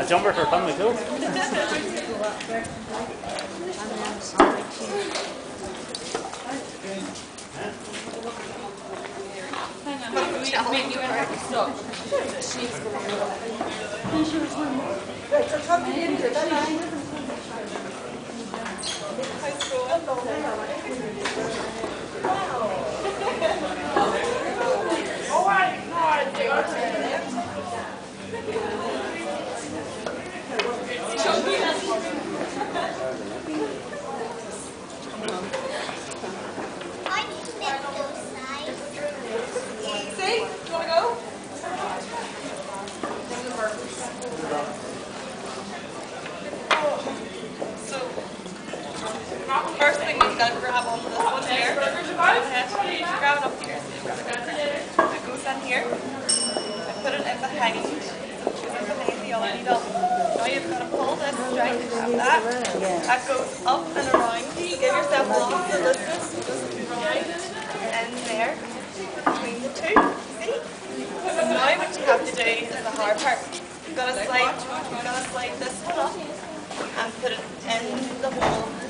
jumper for family too. First thing we've got to grab onto this one here. Grab it up here. It goes in here. I put it in behind. It goes in behind the other needle. Now you've got to pull this string. Grab that. That goes up and around. So give yourself lots of distance. Just right in there between the two. See? So now what you have to do is the hard part. You've got to slide this one up and put it in the hole.